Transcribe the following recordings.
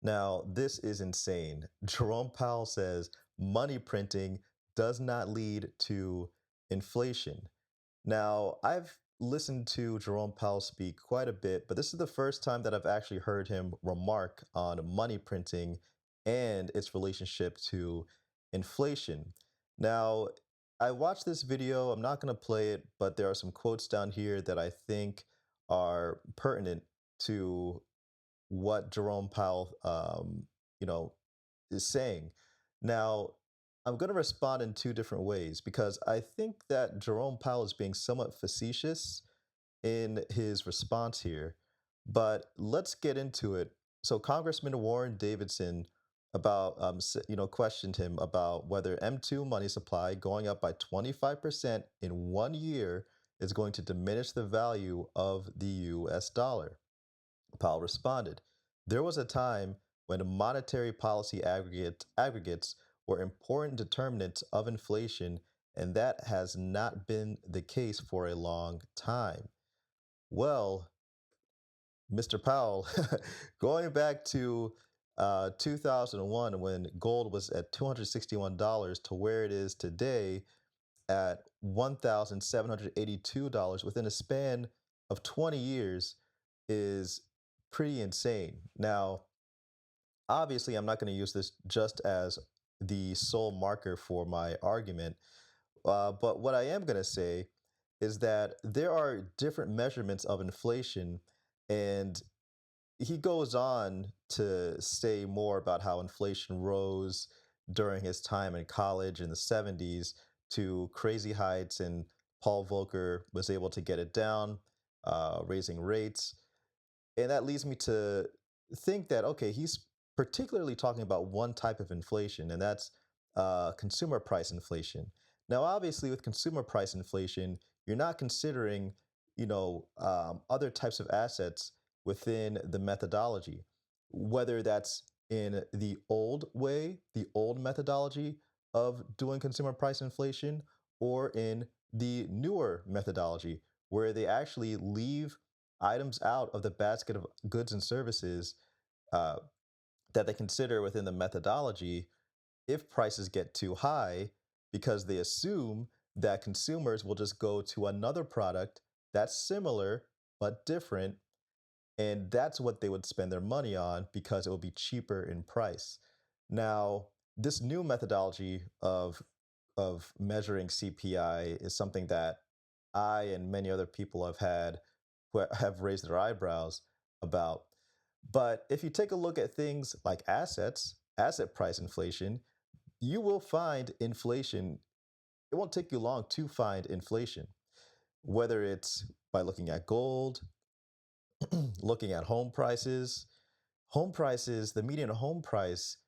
Now, this is insane. Jerome Powell says money printing does not lead to inflation. Now, I've listened to Jerome Powell speak quite a bit, but this is the first time that I've actually heard him remark on money printing and its relationship to inflation. Now, I watched this video. I'm not going to play it, but there are some quotes down here that I think are pertinent to what Jerome Powell, you know, is saying. Now, I'm going to respond in two different ways because I think that Jerome Powell is being somewhat facetious in his response here. But let's get into it. So, Congressman Warren Davidson questioned him about whether M2 money supply going up by 25% in 1 year is going to diminish the value of the US dollar. Powell responded, "There was a time when monetary policy aggregates were important determinants of inflation, and that has not been the case for a long time." Well, Mr. Powell, going back to 2001 when gold was at $261 to where it is today at $1,782 within a span of 20 years is pretty insane. Now, obviously, I'm not going to use this just as the sole marker for my argument, but what I am going to say is that there are different measurements of inflation, and he goes on to say more about how inflation rose during his time in college in the 70s to crazy heights, and Paul Volcker was able to get it down, raising rates. And that leads me to think that, okay, he's particularly talking about one type of inflation, and that's consumer price inflation. Now, obviously, with consumer price inflation, you're not considering, other types of assets within the methodology, whether that's in the old way, the old methodology of doing consumer price inflation, or in the newer methodology, where they actually leave items out of the basket of goods and services uh, that they consider within the methodology if prices get too high, because they assume that consumers will just go to another product that's similar but different, and that's what they would spend their money on because it will be cheaper in price. Now, this new methodology of measuring CPI is something that I and many other people have raised their eyebrows about. But if you take a look at things like asset price inflation, you will find inflation. It won't take you long to find inflation, whether it's by looking at gold, looking at home prices. Home prices, the median home price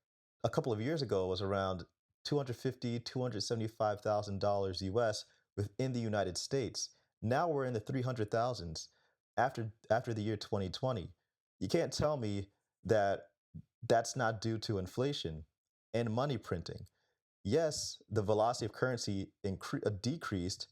a couple of years ago was around 250, $275,000 US within the United States. Now we're in the 300,000s after the year 2020. You can't tell me that that's not due to inflation and money printing. Yes, the velocity of currency decreased,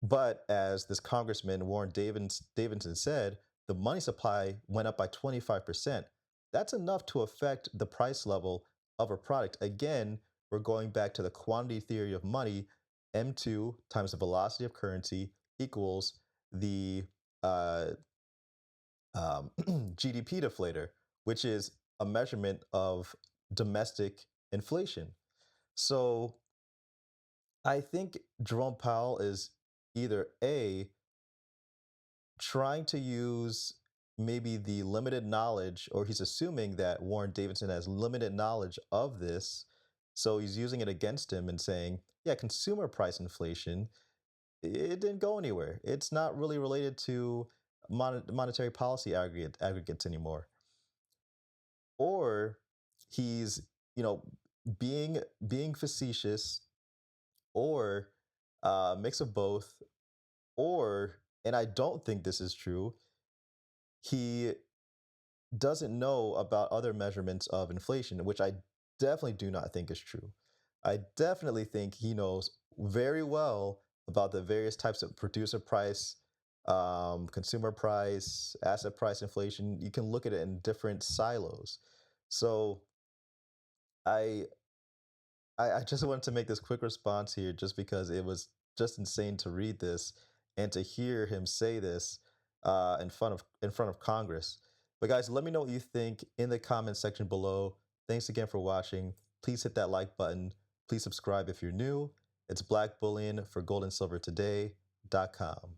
but as this Congressman Davidson said, the money supply went up by 25%. That's enough to affect the price level of a product. Again, we're going back to the quantity theory of money. M2 times the velocity of currency equals the uh, GDP deflator, which is a measurement of domestic inflation. So I think Jerome Powell is either A, trying to use maybe the limited knowledge, or he's assuming that Warren Davidson has limited knowledge of this. So he's using it against him and saying, yeah, consumer price inflation, it didn't go anywhere. It's not really related to monetary policy aggregates anymore. Or he's, you know, being facetious, or mix of both, or, and I don't think this is true, he doesn't know about other measurements of inflation, which I definitely do not think is true. I definitely think he knows very well about the various types of producer price, consumer price, asset price inflation. You can look at it in different silos. So I I just wanted to make this quick response here just because it was just insane to read this and to hear him say this in front of Congress. But guys, let me know what you think in the comment section below. Thanks again for watching. Please hit that like button. Please subscribe if you're new. It's Black Bullion for goldandsilvertoday.com.